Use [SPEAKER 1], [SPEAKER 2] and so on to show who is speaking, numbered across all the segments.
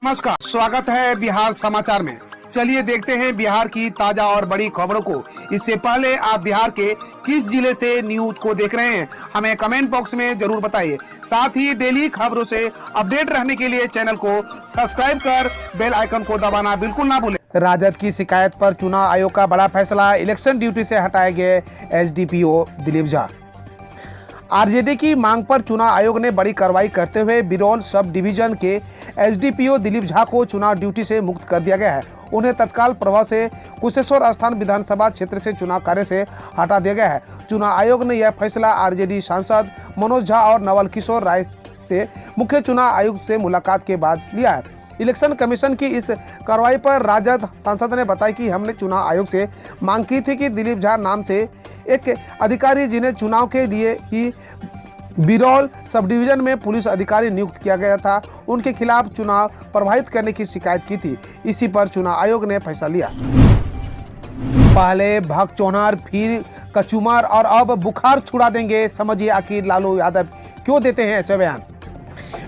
[SPEAKER 1] नमस्कार, स्वागत है बिहार समाचार में। चलिए देखते हैं बिहार की ताजा और बड़ी खबरों को। इससे पहले आप बिहार के किस जिले से न्यूज को देख रहे हैं, हमें कमेंट बॉक्स में जरूर बताइए। साथ ही डेली खबरों से अपडेट रहने के लिए चैनल को सब्सक्राइब कर बेल आइकन को दबाना बिल्कुल ना भूलें। राजद की शिकायत पर चुनाव आयोग का बड़ा फैसला, इलेक्शन ड्यूटी से हटाए गए एसडीपीओ दिलीप झा। आरजेडी की मांग पर चुनाव आयोग ने बड़ी कार्रवाई करते हुए बिरौल सब डिवीजन के एसडीपीओ दिलीप झा को चुनाव ड्यूटी से मुक्त कर दिया गया है। उन्हें तत्काल प्रभाव से कुशेश्वर स्थान विधानसभा क्षेत्र से चुनाव कार्य से हटा दिया गया है। चुनाव आयोग ने यह फैसला आरजेडी सांसद मनोज झा और नवल किशोर राय से मुख्य चुनाव आयुक्त से मुलाकात के बाद लिया है। इलेक्शन कमीशन की इस कार्रवाई पर राजद सांसद ने बताया कि हमने चुनाव आयोग से मांग की थी कि दिलीप झा नाम से एक अधिकारी जिन्हें चुनाव के लिए ही बिरौल सब डिवीजन में पुलिस अधिकारी नियुक्त किया गया था, उनके खिलाफ चुनाव प्रभावित करने की शिकायत की थी। इसी पर चुनाव आयोग ने फैसला लिया। पहले भगचौनार, फिर कचुमार और अब बुखार छुड़ा देंगे, समझिए आखिर लालू यादव क्यों देते हैं ऐसे बयान।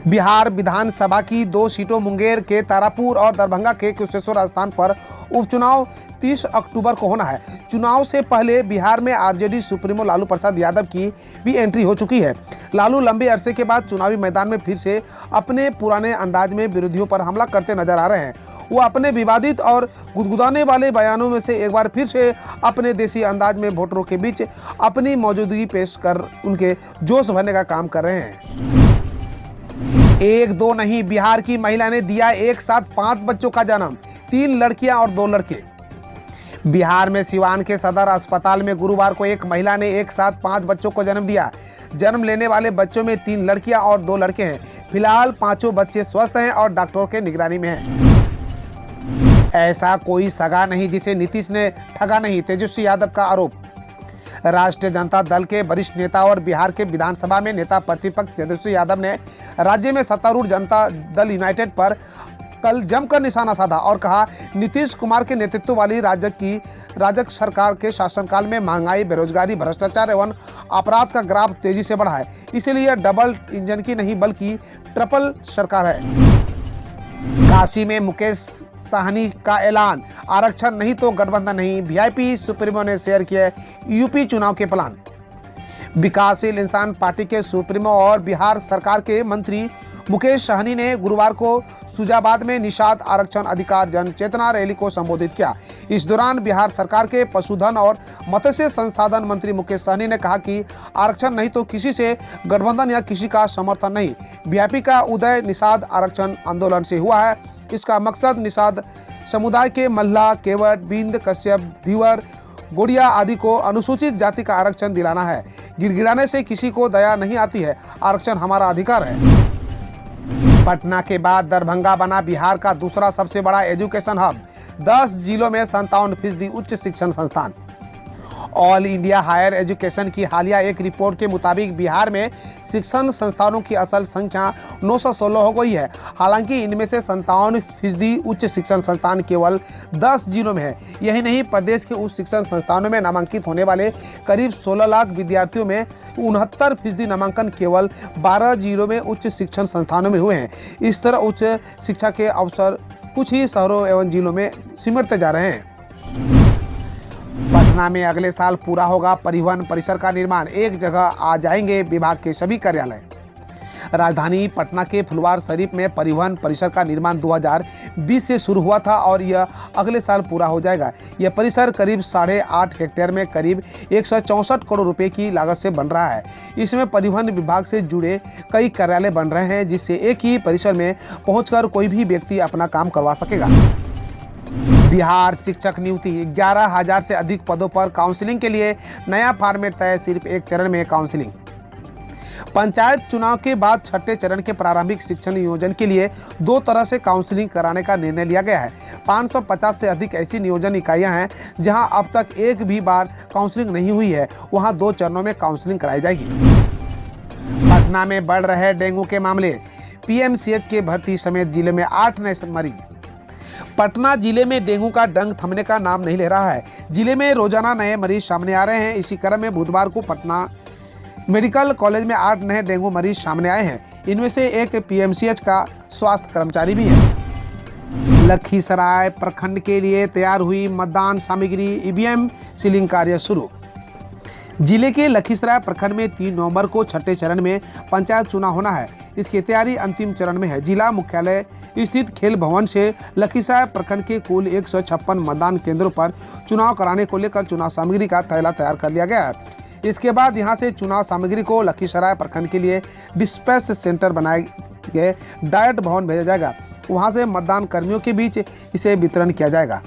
[SPEAKER 1] बिहार विधानसभा की 2 सीटों मुंगेर के तारापुर और दरभंगा के कुशेश्वर स्थान पर उपचुनाव 30 अक्टूबर को होना है। चुनाव से पहले बिहार में आरजेडी सुप्रीमो लालू प्रसाद यादव की भी एंट्री हो चुकी है। लालू लंबे अरसे के बाद चुनावी मैदान में फिर से अपने पुराने अंदाज में विरोधियों पर हमला करते नजर आ रहे हैं। वो अपने विवादित और गुदगुदाने वाले बयानों में से एक बार फिर से अपने देसी अंदाज में वोटरों के बीच अपनी मौजूदगी पेश कर उनके जोश भरने का काम कर रहे हैं। एक दो नहीं, बिहार की महिला ने दिया एक साथ 5 बच्चों का जन्म, 3 लड़कियां और 2 लड़के। बिहार में सिवान के सदर अस्पताल में गुरुवार को एक महिला ने एक साथ 5 बच्चों को जन्म दिया। जन्म लेने वाले बच्चों में 3 लड़कियां और 2 लड़के हैं। फिलहाल 5 बच्चे स्वस्थ हैं और डॉक्टरों के निगरानी में हैं। ऐसा कोई सगा नहीं जिसे नीतीश ने ठगा नहीं, तेजस्वी यादव का आरोप। राष्ट्रीय जनता दल के वरिष्ठ नेता और बिहार के विधानसभा में नेता प्रतिपक्ष तेजस्वी यादव ने राज्य में सत्तारूढ़ जनता दल यूनाइटेड पर कल जमकर निशाना साधा और कहा, नीतीश कुमार के नेतृत्व वाली राजग सरकार के शासनकाल में महंगाई, बेरोजगारी, भ्रष्टाचार एवं अपराध का ग्राफ तेजी से बढ़ा है। इसीलिए डबल इंजन की नहीं बल्कि ट्रिपल सरकार है। काशी में मुकेश साहनी का ऐलान, आरक्षण नहीं तो गठबंधन नहीं। वीआईपी सुप्रीमो ने शेयर किया यूपी चुनाव के प्लान। विकासशील इंसान पार्टी के सुप्रीमो और बिहार सरकार के मंत्री मुकेश साहनी ने गुरुवार को सुजाबाद में निषाद आरक्षण अधिकार जन चेतना रैली को संबोधित किया। इस दौरान बिहार सरकार के पशुधन और मत्स्य संसाधन मंत्री मुकेश साहनी ने कहा कि आरक्षण नहीं तो किसी से गठबंधन या किसी का समर्थन नहीं। वीआईपी का उदय निषाद आरक्षण आंदोलन से हुआ है। इसका मकसद निषाद समुदाय के मल्लाह, केवट, बिंद, कश्यप, धीवर, गोड़िया आदि को अनुसूचित जाति का आरक्षण दिलाना है। गिड़गिड़ाने से किसी को दया नहीं आती है, आरक्षण हमारा अधिकार है। पटना के बाद दरभंगा बना बिहार का दूसरा सबसे बड़ा एजुकेशन हब, 10 जिलों में 57% उच्च शिक्षण संस्थान। ऑल इंडिया हायर एजुकेशन की हालिया एक रिपोर्ट के मुताबिक बिहार में शिक्षण संस्थानों की असल संख्या 916 हो गई है। हालांकि इनमें से 57% उच्च शिक्षण संस्थान केवल 10 जिलों में है। यही नहीं, प्रदेश के उच्च शिक्षण संस्थानों में नामांकित होने वाले करीब 16 लाख विद्यार्थियों में 69% नामांकन केवल 12 जिलों में उच्च शिक्षण संस्थानों में हुए हैं। इस तरह उच्च शिक्षा के अवसर कुछ ही शहरों एवं जिलों में सिमटते जा रहे हैं। पटना में अगले साल पूरा होगा परिवहन परिसर का निर्माण, एक जगह आ जाएंगे विभाग के सभी कार्यालय। राजधानी पटना के फुलवार शरीफ में परिवहन परिसर का निर्माण 2020 से शुरू हुआ था और यह अगले साल पूरा हो जाएगा। यह परिसर करीब 8.5 हेक्टेयर में करीब 164 करोड़ रुपए की लागत से बन रहा है। इसमें परिवहन विभाग से जुड़े कई कार्यालय बन रहे हैं, जिससे एक ही परिसर में पहुंचकर कोई भी व्यक्ति अपना काम करवा सकेगा। बिहार शिक्षक नियुक्ति, 11,000 से अधिक पदों पर काउंसलिंग के लिए नया फॉर्मेट तय, सिर्फ एक चरण में काउंसलिंग। पंचायत चुनाव के बाद छठे चरण के प्रारंभिक शिक्षण नियोजन के लिए 2 तरह से काउंसलिंग कराने का निर्णय लिया गया है। 550 से अधिक ऐसी नियोजन इकाइयां हैं जहां अब तक एक भी बार काउंसलिंग नहीं हुई है, वहां 2 चरणों में काउंसलिंग कराई जाएगी। पटना में बढ़ रहे डेंगू के मामले, पीएमसीएच के भर्ती समेत जिले में 8 नए मरीज। पटना जिले में डेंगू का डंक थमने का नाम नहीं ले रहा है। जिले में रोजाना नए मरीज सामने आ रहे हैं। इसी क्रम में बुधवार को पटना मेडिकल कॉलेज में 8 नए डेंगू मरीज सामने आए हैं। इनमें से एक पीएमसीएच का स्वास्थ्य कर्मचारी भी है। लखीसराय प्रखंड के लिए तैयार हुई मतदान सामग्री, ईवीएम सीलिंग कार्य शुरू। जिले के लखीसराय प्रखंड में 3 नवंबर को छठे चरण में पंचायत चुनाव होना है। इसकी तैयारी अंतिम चरण में है। जिला मुख्यालय स्थित खेल भवन से लखीसराय प्रखंड के कुल 156 मतदान केंद्रों पर चुनाव कराने को लेकर चुनाव सामग्री का थैला तैयार कर लिया गया है। इसके बाद यहां से चुनाव सामग्री को लखीसराय प्रखंड के लिए डिस्पैच सेंटर बनाए गए डायट भवन भेजा जाएगा। वहां से मतदान कर्मियों के बीच इसे वितरण किया जाएगा।